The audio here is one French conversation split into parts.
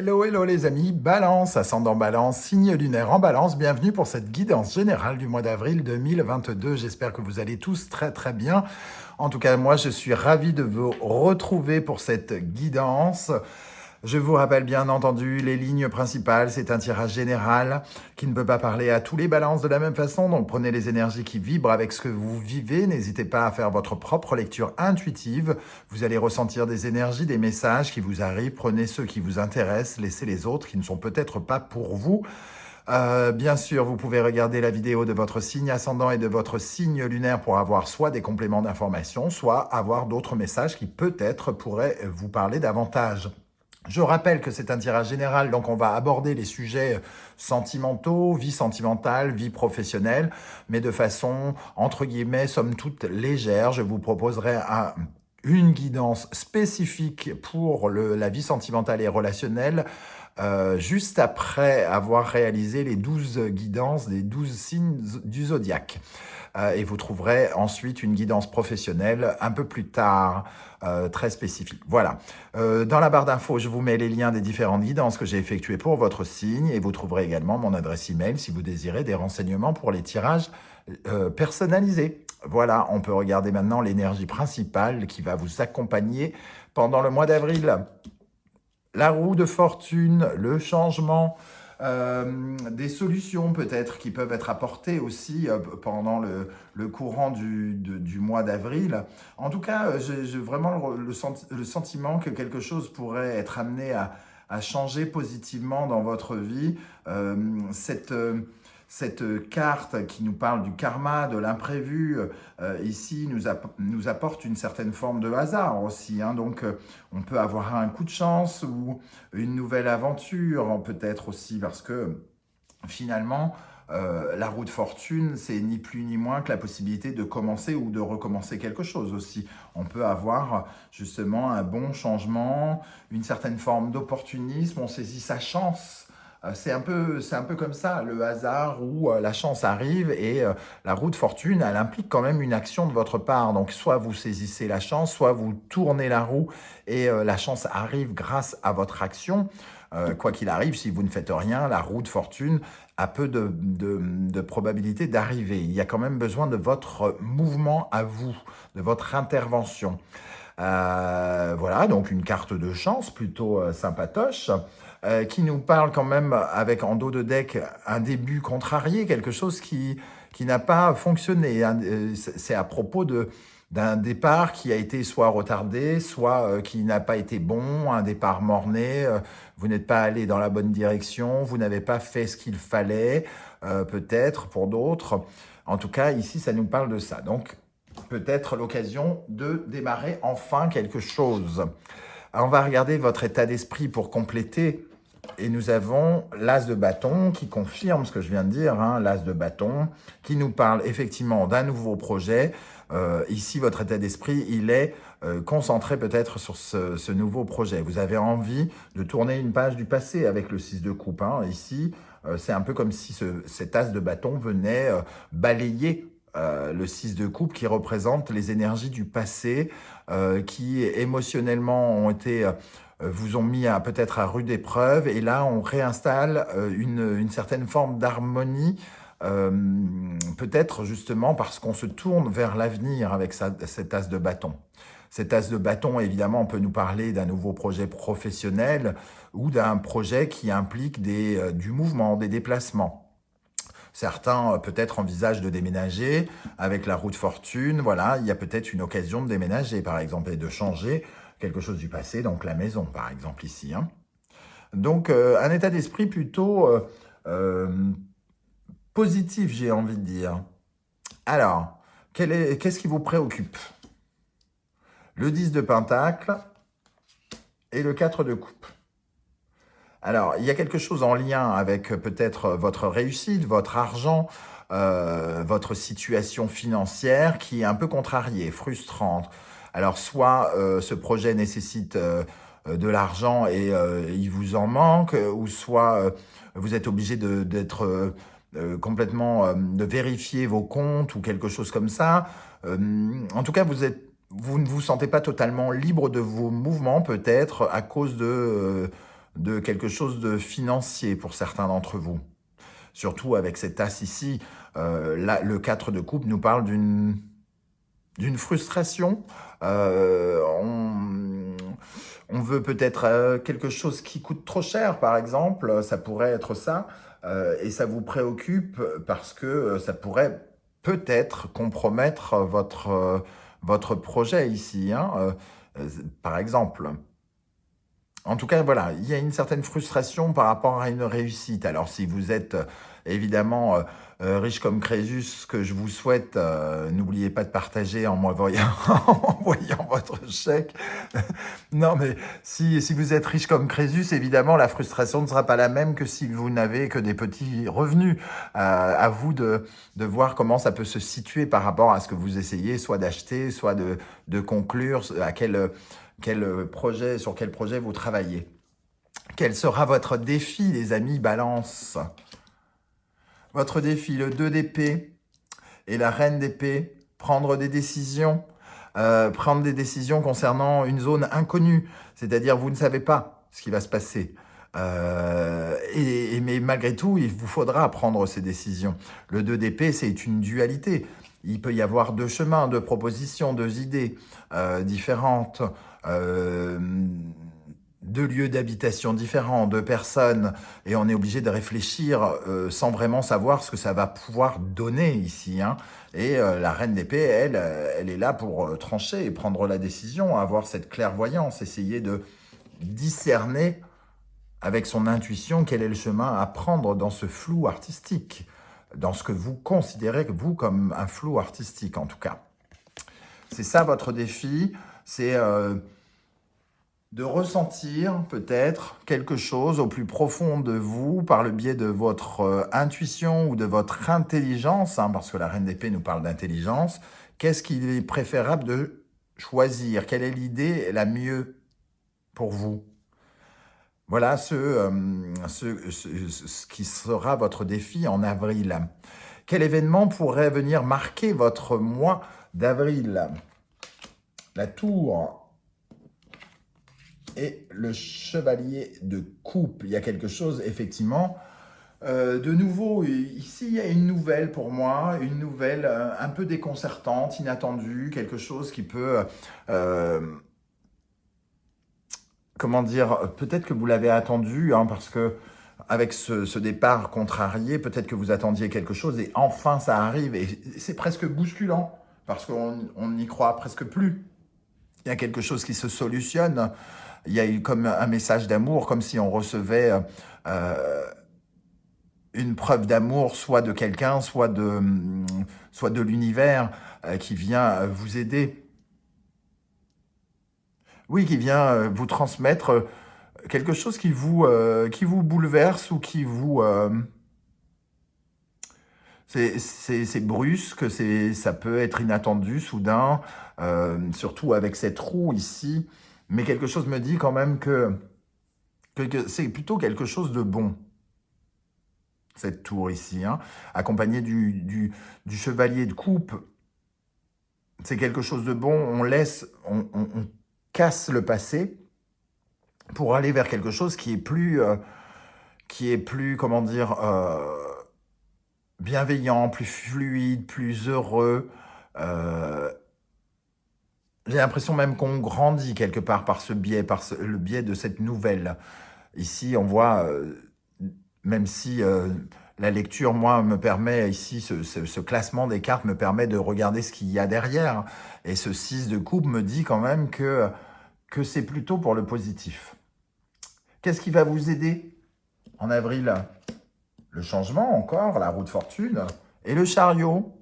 Hello, hello les amis, Balance, ascendant Balance, signe lunaire en Balance, bienvenue pour cette guidance générale du mois d'avril 2022. J'espère que vous allez tous très très bien. En tout cas, moi je suis ravi de vous retrouver pour cette guidance. Je vous rappelle bien entendu les lignes principales, c'est un tirage général qui ne peut pas parler à tous les balances de la même façon, donc prenez les énergies qui vibrent avec ce que vous vivez, n'hésitez pas à faire votre propre lecture intuitive, vous allez ressentir des énergies, des messages qui vous arrivent, prenez ceux qui vous intéressent, laissez les autres qui ne sont peut-être pas pour vous. Bien sûr, vous pouvez regarder la vidéo de votre signe ascendant et de votre signe lunaire pour avoir soit des compléments d'information, soit avoir d'autres messages qui peut-être pourraient vous parler davantage. Je rappelle que c'est un tirage général, donc on va aborder les sujets sentimentaux, vie sentimentale, vie professionnelle, mais de façon, entre guillemets, somme toute légère. Je vous proposerai une guidance spécifique pour la vie sentimentale et relationnelle, juste après avoir réalisé les 12 guidances des 12 signes du zodiaque. Et vous trouverez ensuite une guidance professionnelle un peu plus tard, très spécifique. Voilà. Dans la barre d'infos, je vous mets les liens des différentes guidances que j'ai effectuées pour votre signe et vous trouverez également mon adresse email si vous désirez des renseignements pour les tirages personnalisés. Voilà, on peut regarder maintenant l'énergie principale qui va vous accompagner pendant le mois d'avril. La roue de fortune, le changement, des solutions peut-être qui peuvent être apportées aussi pendant le courant du mois d'avril. En tout cas, j'ai vraiment le sentiment que quelque chose pourrait être amené à changer positivement dans votre vie. Cette carte qui nous parle du karma, de l'imprévu, ici nous apporte une certaine forme de hasard aussi. Donc, on peut avoir un coup de chance ou une nouvelle aventure, peut-être aussi, parce que finalement, la roue de fortune, c'est ni plus ni moins que la possibilité de commencer ou de recommencer quelque chose aussi. On peut avoir justement un bon changement, une certaine forme d'opportunisme, on saisit sa chance. C'est un peu comme ça, le hasard où la chance arrive et la roue de fortune, elle implique quand même une action de votre part. Donc, soit vous saisissez la chance, soit vous tournez la roue et la chance arrive grâce à votre action. Quoi qu'il arrive, si vous ne faites rien, la roue de fortune a peu de probabilité d'arriver. Il y a quand même besoin de votre mouvement à vous, de votre intervention. Voilà, donc une carte de chance plutôt sympatoche. Qui nous parle quand même avec en dos de deck un début contrarié, quelque chose qui n'a pas fonctionné. C'est à propos d'un départ qui a été soit retardé, soit qui n'a pas été bon, un départ mort-né, vous n'êtes pas allé dans la bonne direction, vous n'avez pas fait ce qu'il fallait, peut-être pour d'autres. En tout cas, ici, ça nous parle de ça. Donc, peut-être l'occasion de démarrer enfin quelque chose. Alors, on va regarder votre état d'esprit pour compléter. Et nous avons l'as de bâton qui confirme ce que je viens de dire, l'as de bâton, qui nous parle effectivement d'un nouveau projet. Ici, votre état d'esprit, il est concentré peut-être sur ce nouveau projet. Vous avez envie de tourner une page du passé avec le 6 de coupe. Ici, c'est un peu comme si cet as de bâton venait balayer le 6 de coupe qui représente les énergies du passé qui émotionnellement ont été vous ont mis peut-être à rude épreuve et là on réinstalle une certaine forme d'harmonie peut-être justement parce qu'on se tourne vers l'avenir avec cet as de bâton. Cet as de bâton, évidemment, on peut nous parler d'un nouveau projet professionnel ou d'un projet qui implique du mouvement, des déplacements. Certains peut-être envisagent de déménager avec la roue de fortune. Voilà, il y a peut-être une occasion de déménager, par exemple, et de changer quelque chose du passé, donc la maison, par exemple, ici. Donc, un état d'esprit plutôt positif, j'ai envie de dire. Alors, qu'est-ce qui vous préoccupe? Le 10 de Pentacle et le 4 de Coupe. Alors, il y a quelque chose en lien avec peut-être votre réussite, votre argent, votre situation financière qui est un peu contrariée, frustrante. Alors, soit ce projet nécessite de l'argent et il vous en manque, ou soit vous êtes obligé d'être complètement, de vérifier vos comptes ou quelque chose comme ça. En tout cas, vous ne vous sentez pas totalement libre de vos mouvements, peut-être à cause de quelque chose de financier pour certains d'entre vous. Surtout avec cet as ici, là, le 4 de coupe nous parle d'une frustration. On veut peut-être quelque chose qui coûte trop cher, par exemple, ça pourrait être ça, et ça vous préoccupe parce que ça pourrait peut-être compromettre votre projet ici, hein, par exemple. En tout cas, voilà, il y a une certaine frustration par rapport à une réussite. Alors, si vous êtes évidemment riche comme Crésus, ce que je vous souhaite, n'oubliez pas de partager en m'envoyant en m'envoyant votre chèque. Non, mais si vous êtes riche comme Crésus, évidemment, la frustration ne sera pas la même que si vous n'avez que des petits revenus. À vous de voir comment ça peut se situer par rapport à ce que vous essayez, soit d'acheter, soit de conclure, à sur quel projet vous travaillez. Quel sera votre défi, les amis Balance? Votre défi, le 2 d'épée et la reine d'épée, prendre des décisions concernant une zone inconnue, c'est-à-dire vous ne savez pas ce qui va se passer. Mais malgré tout, il vous faudra prendre ces décisions. Le 2 d'épée, c'est une dualité. Il peut y avoir deux chemins, deux propositions, deux idées différentes, deux lieux d'habitation différents, deux personnes, et on est obligé de réfléchir sans vraiment savoir ce que ça va pouvoir donner ici, hein. Et la reine d'épée, elle est là pour trancher et prendre la décision, avoir cette clairvoyance, essayer de discerner avec son intuition quel est le chemin à prendre dans ce flou artistique, dans ce que vous considérez, vous, comme un flou artistique, en tout cas. C'est ça votre défi, c'est de ressentir peut-être quelque chose au plus profond de vous par le biais de votre intuition ou de votre intelligence, hein, parce que la reine d'épée nous parle d'intelligence. Qu'est-ce qu'il est préférable de choisir? Quelle est l'idée la mieux pour vous? Voilà ce qui sera votre défi en avril. Quel événement pourrait venir marquer votre mois d'avril? La tour et le chevalier de coupe. Il y a quelque chose, effectivement, de nouveau. Ici, il y a une nouvelle pour moi, une nouvelle un peu déconcertante, inattendue, quelque chose qui peut... comment dire, peut-être que vous l'avez attendu, hein, parce que avec ce départ contrarié, peut-être que vous attendiez quelque chose et enfin ça arrive. Et c'est presque bousculant, parce qu'on n'y croit presque plus. Il y a quelque chose qui se solutionne. Il y a eu comme un message d'amour, comme si on recevait une preuve d'amour, soit de quelqu'un, soit de l'univers qui vient vous aider. Oui, qui vient vous transmettre quelque chose qui vous bouleverse ou qui vous... c'est brusque, ça peut être inattendu, soudain, surtout avec cette roue ici. Mais quelque chose me dit quand même que c'est plutôt quelque chose de bon, cette tour ici, hein, accompagnée du chevalier de coupe. C'est quelque chose de bon, on casse le passé pour aller vers quelque chose qui est plus, comment dire, bienveillant, plus fluide, plus heureux. J'ai l'impression même qu'on grandit quelque part par ce biais, le biais de cette nouvelle. Ici, on voit, même si la lecture, moi, me permet, ici, ce classement des cartes me permet de regarder ce qu'il y a derrière. Et ce 6 de coupe me dit quand même que c'est plutôt pour le positif. Qu'est-ce qui va vous aider en avril? Le changement encore, la roue de fortune et le chariot.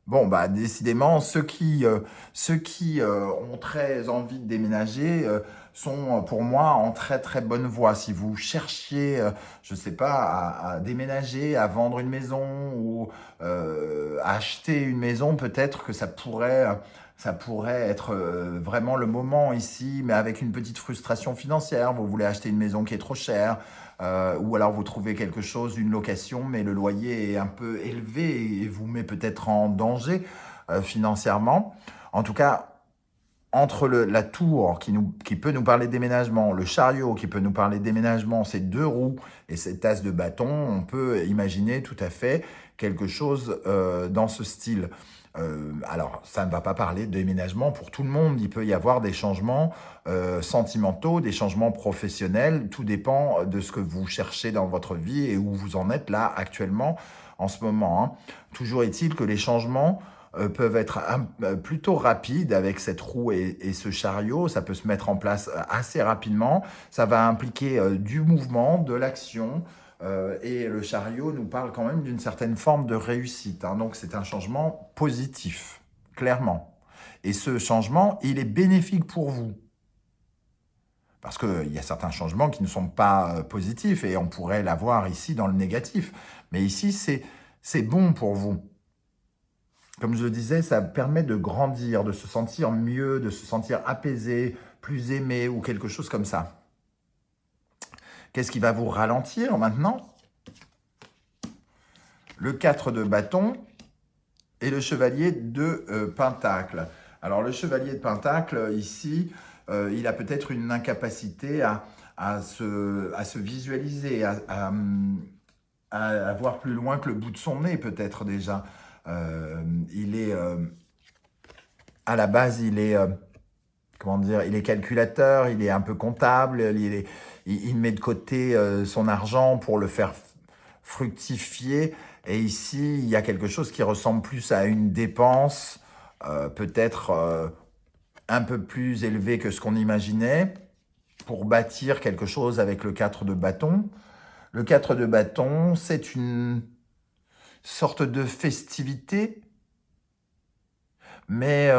Bon, bah décidément, ceux qui ont très envie de déménager sont pour moi en très très bonne voie. Si vous cherchiez, je ne sais pas, à déménager, à vendre une maison ou à acheter une maison, peut-être que ça pourrait être vraiment le moment ici, mais avec une petite frustration financière. Vous voulez acheter une maison qui est trop chère, ou alors vous trouvez quelque chose, une location, mais le loyer est un peu élevé et vous met peut-être en danger financièrement. En tout cas, entre la tour qui peut nous parler de déménagement, le chariot qui peut nous parler de déménagement, ces deux roues et cette as de bâton, on peut imaginer tout à fait quelque chose dans ce style. Alors, ça ne va pas parler de déménagement pour tout le monde. Il peut y avoir des changements sentimentaux, des changements professionnels. Tout dépend de ce que vous cherchez dans votre vie et où vous en êtes là actuellement en ce moment, hein. Toujours est-il que les changements peuvent être plutôt rapides avec cette roue et ce chariot. Ça peut se mettre en place assez rapidement. Ça va impliquer du mouvement, de l'action. Et le chariot nous parle quand même d'une certaine forme de réussite, hein. Donc c'est un changement positif, clairement. Et ce changement, il est bénéfique pour vous. Parce qu'il y a certains changements qui ne sont pas positifs et on pourrait l'avoir ici dans le négatif. Mais ici, c'est bon pour vous. Comme je le disais, ça permet de grandir, de se sentir mieux, de se sentir apaisé, plus aimé ou quelque chose comme ça. Qu'est-ce qui va vous ralentir maintenant? Le 4 de bâton et le chevalier de pentacle. Alors le chevalier de pentacle, ici, il a peut-être une incapacité à se visualiser, à voir plus loin que le bout de son nez peut-être déjà. Il est, à la base, il est, comment dire, il est calculateur, il est un peu comptable, il met de côté son argent pour le faire fructifier. Et ici, il y a quelque chose qui ressemble plus à une dépense, peut-être un peu plus élevée que ce qu'on imaginait, pour bâtir quelque chose avec le 4 de bâton. Le 4 de bâton, c'est une sorte de festivité, mais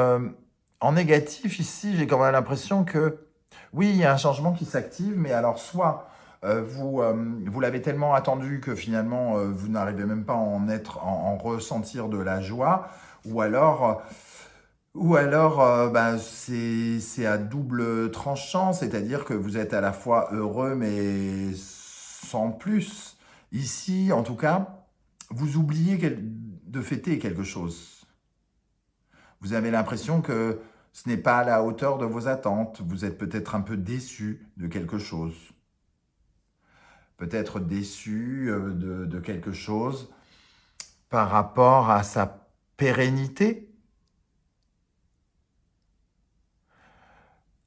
en négatif, ici, j'ai quand même l'impression que, oui, il y a un changement qui s'active, mais alors soit vous l'avez tellement attendu que finalement, vous n'arrivez même pas à en ressentir de la joie, ou alors, bah, c'est à double tranchant, c'est-à-dire que vous êtes à la fois heureux, mais sans plus. Ici, en tout cas, vous oubliez de fêter quelque chose. Vous avez l'impression que ce n'est pas à la hauteur de vos attentes. Vous êtes peut-être un peu déçu de quelque chose. Peut-être déçu de quelque chose par rapport à sa pérennité.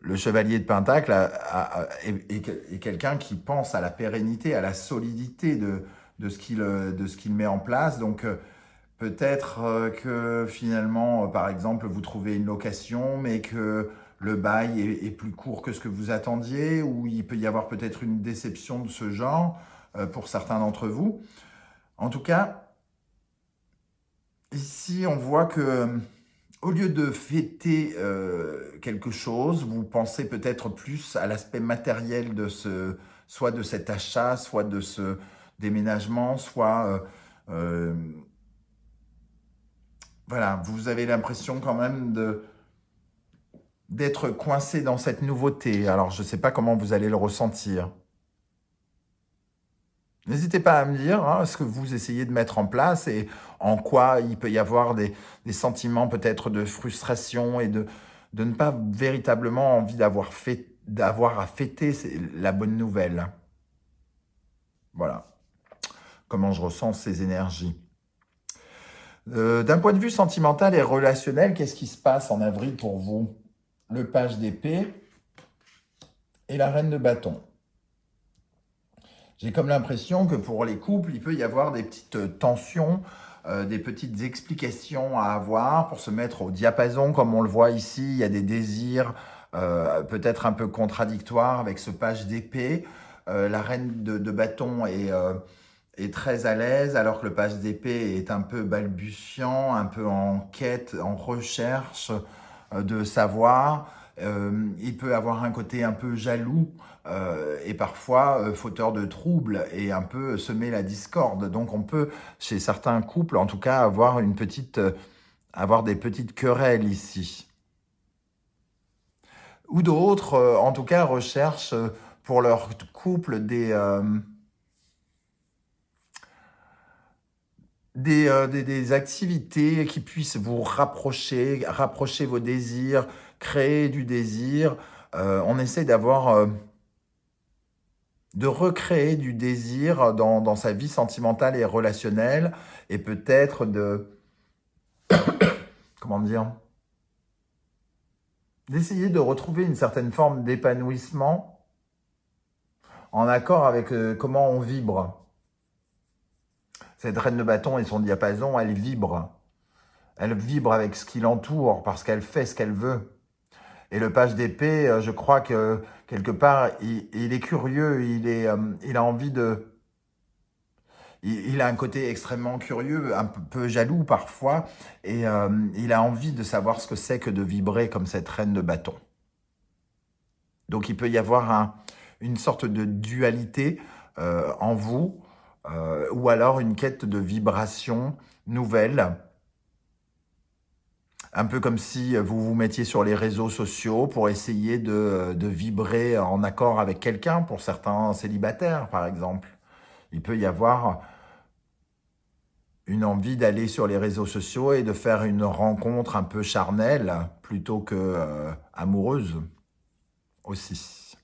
Le chevalier de Pentacle est quelqu'un qui pense à la pérennité, à la solidité de ce qu'il met en place. Donc, peut-être que finalement, par exemple, vous trouvez une location, mais que le bail est plus court que ce que vous attendiez, ou il peut y avoir peut-être une déception de ce genre pour certains d'entre vous. En tout cas, ici, on voit que au lieu de fêter quelque chose, vous pensez peut-être plus à l'aspect matériel soit de cet achat, soit de ce déménagement, soit voilà, vous avez l'impression quand même d'être coincé dans cette nouveauté. Alors, je ne sais pas comment vous allez le ressentir. N'hésitez pas à me dire ce que vous essayez de mettre en place et en quoi il peut y avoir des sentiments peut-être de frustration et de ne pas véritablement envie d'avoir à fêter la bonne nouvelle. Voilà comment je ressens ces énergies. D'un point de vue sentimental et relationnel, qu'est-ce qui se passe en avril pour vous? Le page d'épée et la reine de bâton. J'ai comme l'impression que pour les couples, il peut y avoir des petites tensions, des petites explications à avoir pour se mettre au diapason, comme on le voit ici. Il y a des désirs peut-être un peu contradictoires avec ce page d'épée. La reine de bâton est très à l'aise, alors que le page d'épée est un peu balbutiant, un peu en quête, en recherche de savoir. Il peut avoir un côté un peu jaloux et parfois fauteur de troubles et un peu semer la discorde. Donc on peut, chez certains couples en tout cas, avoir avoir des petites querelles ici. Ou d'autres, en tout cas, recherchent pour leur couple des activités qui puissent vous rapprocher vos désirs, créer du désir, on essaie de recréer du désir dans sa vie sentimentale et relationnelle, et peut-être comment dire, d'essayer de retrouver une certaine forme d'épanouissement en accord avec comment on vibre. Cette reine de bâton et son diapason, elle vibre. Elle vibre avec ce qui l'entoure parce qu'elle fait ce qu'elle veut. Et le page d'épée, je crois que quelque part, il est curieux, il a envie de... Il a un côté extrêmement curieux, un peu jaloux parfois, et il a envie de savoir ce que c'est que de vibrer comme cette reine de bâton. Donc il peut y avoir une sorte de dualité en vous, ou alors une quête de vibration nouvelle, un peu comme si vous vous mettiez sur les réseaux sociaux pour essayer de vibrer en accord avec quelqu'un, pour certains célibataires par exemple. Il peut y avoir une envie d'aller sur les réseaux sociaux et de faire une rencontre un peu charnelle plutôt que amoureuse aussi.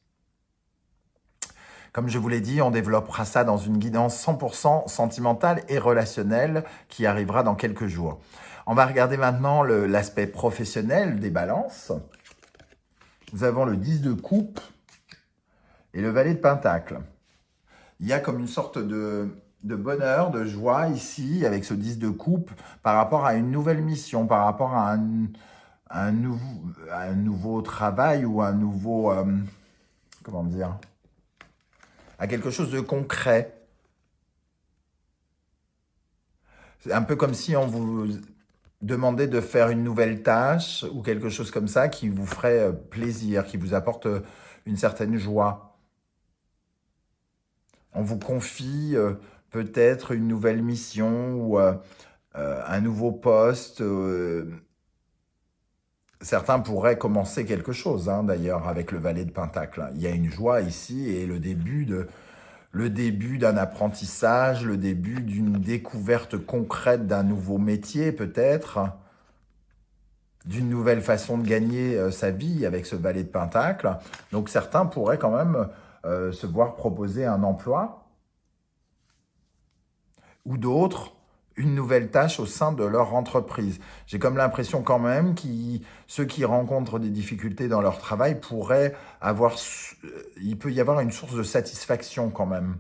Comme je vous l'ai dit, on développera ça dans une guidance 100% sentimentale et relationnelle qui arrivera dans quelques jours. On va regarder maintenant l'aspect professionnel des balances. Nous avons le 10 de coupe et le valet de pentacle. Il y a comme une sorte de bonheur, de joie ici, avec ce 10 de coupe, par rapport à une nouvelle mission, par rapport à un nouveau travail ou un nouveau... comment dire, à quelque chose de concret. C'est un peu comme si on vous demandait de faire une nouvelle tâche ou quelque chose comme ça qui vous ferait plaisir, qui vous apporte une certaine joie. On vous confie peut-être une nouvelle mission ou un nouveau poste. Certains pourraient commencer quelque chose, hein, d'ailleurs, avec le valet de pentacle. Il y a une joie ici et le début d'un apprentissage, le début d'une découverte concrète d'un nouveau métier peut-être, d'une nouvelle façon de gagner sa vie avec ce valet de pentacle. Donc certains pourraient quand même se voir proposer un emploi, ou d'autres une nouvelle tâche au sein de leur entreprise. J'ai comme l'impression quand même que ceux qui rencontrent des difficultés dans leur travail pourraient avoir... Il peut y avoir une source de satisfaction quand même.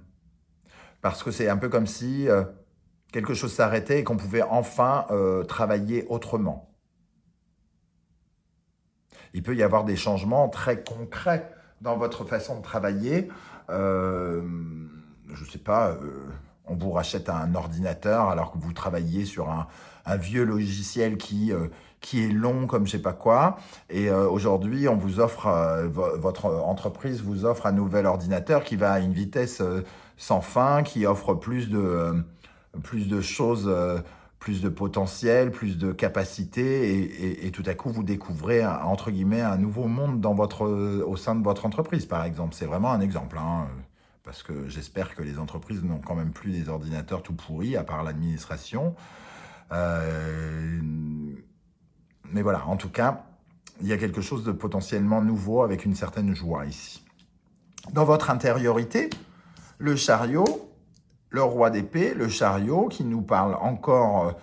Parce que c'est un peu comme si quelque chose s'arrêtait et qu'on pouvait enfin travailler autrement. Il peut y avoir des changements très concrets dans votre façon de travailler. Je ne sais pas, on vous rachète un ordinateur alors que vous travaillez sur un vieux logiciel qui est long comme je ne sais pas quoi. Et aujourd'hui, on vous offre, votre entreprise vous offre un nouvel ordinateur qui va à une vitesse sans fin, qui offre plus de choses, plus de potentiel, plus de capacité, et tout à coup, vous découvrez, entre guillemets, un nouveau monde au sein de votre entreprise, par exemple. C'est vraiment un exemple, hein, parce que j'espère que les entreprises n'ont quand même plus des ordinateurs tout pourris, à part l'administration. Mais voilà, en tout cas, il y a quelque chose de potentiellement nouveau avec une certaine joie ici. Dans votre intériorité, le chariot, le roi d'épée, le chariot, qui nous parle encore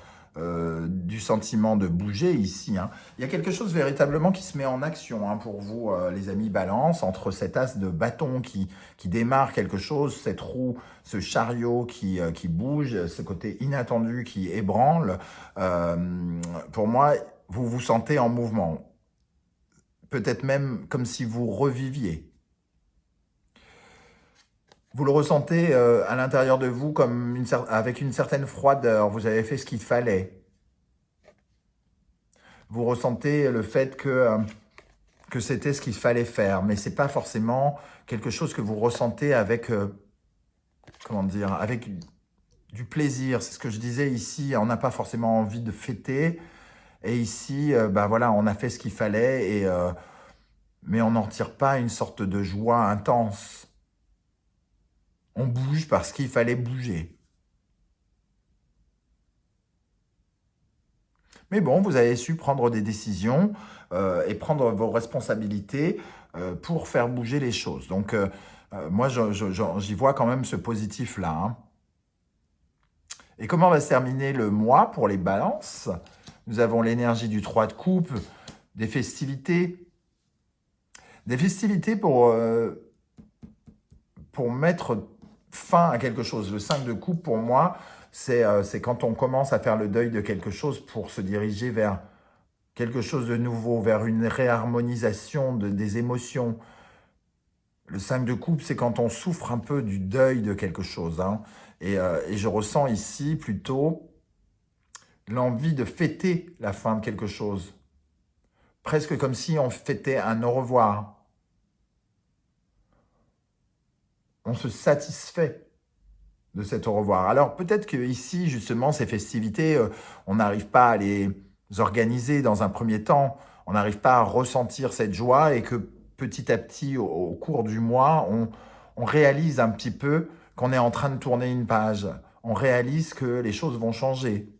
du sentiment de bouger ici. Hein. Il y a quelque chose véritablement qui se met en action, hein, pour vous, les amis balance, entre cet as de bâton qui démarre quelque chose, cette roue, ce chariot qui bouge, ce côté inattendu qui ébranle. Pour moi, vous vous sentez en mouvement. Peut-être même comme si vous reviviez. Vous le ressentez à l'intérieur de vous comme avec une certaine froideur. Vous avez fait ce qu'il fallait. Vous ressentez le fait que c'était ce qu'il fallait faire. Mais ce n'est pas forcément quelque chose que vous ressentez avec, comment dire, avec du plaisir. C'est ce que je disais ici. On n'a pas forcément envie de fêter. Et ici, ben voilà, on a fait ce qu'il fallait. Mais on n'en tire pas une sorte de joie intense. On bouge parce qu'il fallait bouger. Mais bon, vous avez su prendre des décisions et prendre vos responsabilités pour faire bouger les choses. Donc, moi, j'y vois quand même ce positif-là, hein. Et comment va se terminer le mois pour les balances? Nous avons l'énergie du 3 de coupe, des festivités. Des festivités pour mettre fin à quelque chose. Le 5 de coupe, pour moi, c'est quand on commence à faire le deuil de quelque chose pour se diriger vers quelque chose de nouveau, vers une réharmonisation des émotions. Le 5 de coupe, c'est quand on souffre un peu du deuil de quelque chose, hein. Et je ressens ici plutôt l'envie de fêter la fin de quelque chose. Presque comme si on fêtait un au revoir. On se satisfait de cet au revoir. Alors peut-être que ici, justement, ces festivités, on n'arrive pas à les organiser dans un premier temps. On n'arrive pas à ressentir cette joie et que petit à petit, au cours du mois, on réalise un petit peu qu'on est en train de tourner une page. On réalise que les choses vont changer.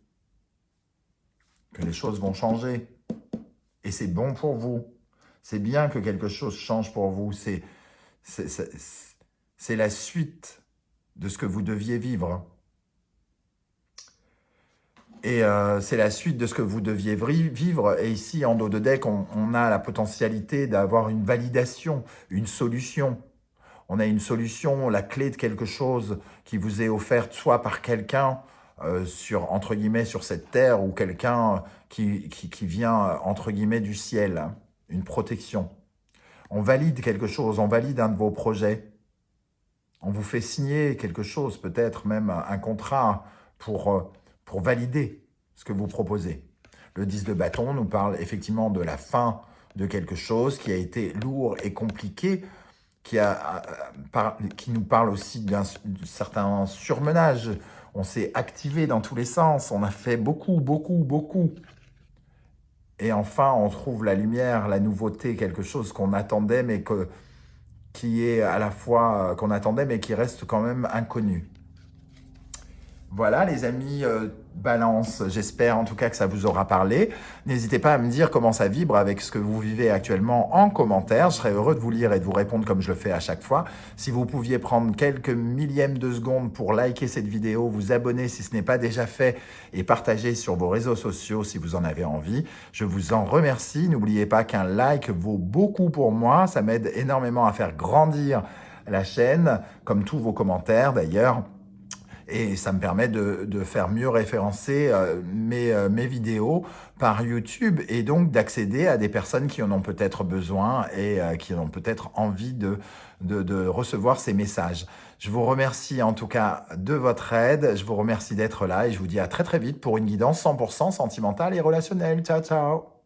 Que les choses vont changer. Et c'est bon pour vous. C'est bien que quelque chose change pour vous. C'est la suite de ce que vous deviez vivre. Et c'est la suite de ce que vous deviez vivre. Et ici, en dos de deck, on a la potentialité d'avoir une validation, une solution. On a une solution, la clé de quelque chose qui vous est offerte soit par quelqu'un entre guillemets, sur cette terre, ou quelqu'un qui vient, entre guillemets, du ciel, hein, une protection. On valide quelque chose, on valide un de vos projets. On vous fait signer quelque chose, peut-être même un contrat pour valider ce que vous proposez. Le 10 de bâton nous parle effectivement de la fin de quelque chose qui a été lourd et compliqué, qui nous parle aussi d'un certain surmenage. On s'est activé dans tous les sens, on a fait beaucoup, beaucoup, beaucoup. Et enfin, on trouve la lumière, la nouveauté, quelque chose qu'on attendait, mais qui est à la fois qu'on attendait, mais qui reste quand même inconnu. Voilà les amis, Balance, j'espère en tout cas que ça vous aura parlé. N'hésitez pas à me dire comment ça vibre avec ce que vous vivez actuellement en commentaire. Je serais heureux de vous lire et de vous répondre comme je le fais à chaque fois. Si vous pouviez prendre quelques millièmes de secondes pour liker cette vidéo, vous abonner si ce n'est pas déjà fait et partager sur vos réseaux sociaux si vous en avez envie. Je vous en remercie. N'oubliez pas qu'un like vaut beaucoup pour moi. Ça m'aide énormément à faire grandir la chaîne, comme tous vos commentaires d'ailleurs. Et ça me permet de faire mieux référencer mes vidéos par YouTube et donc d'accéder à des personnes qui en ont peut-être besoin et qui ont peut-être envie de recevoir ces messages. Je vous remercie en tout cas de votre aide, je vous remercie d'être là et je vous dis à très très vite pour une guidance 100% sentimentale et relationnelle. Ciao, ciao!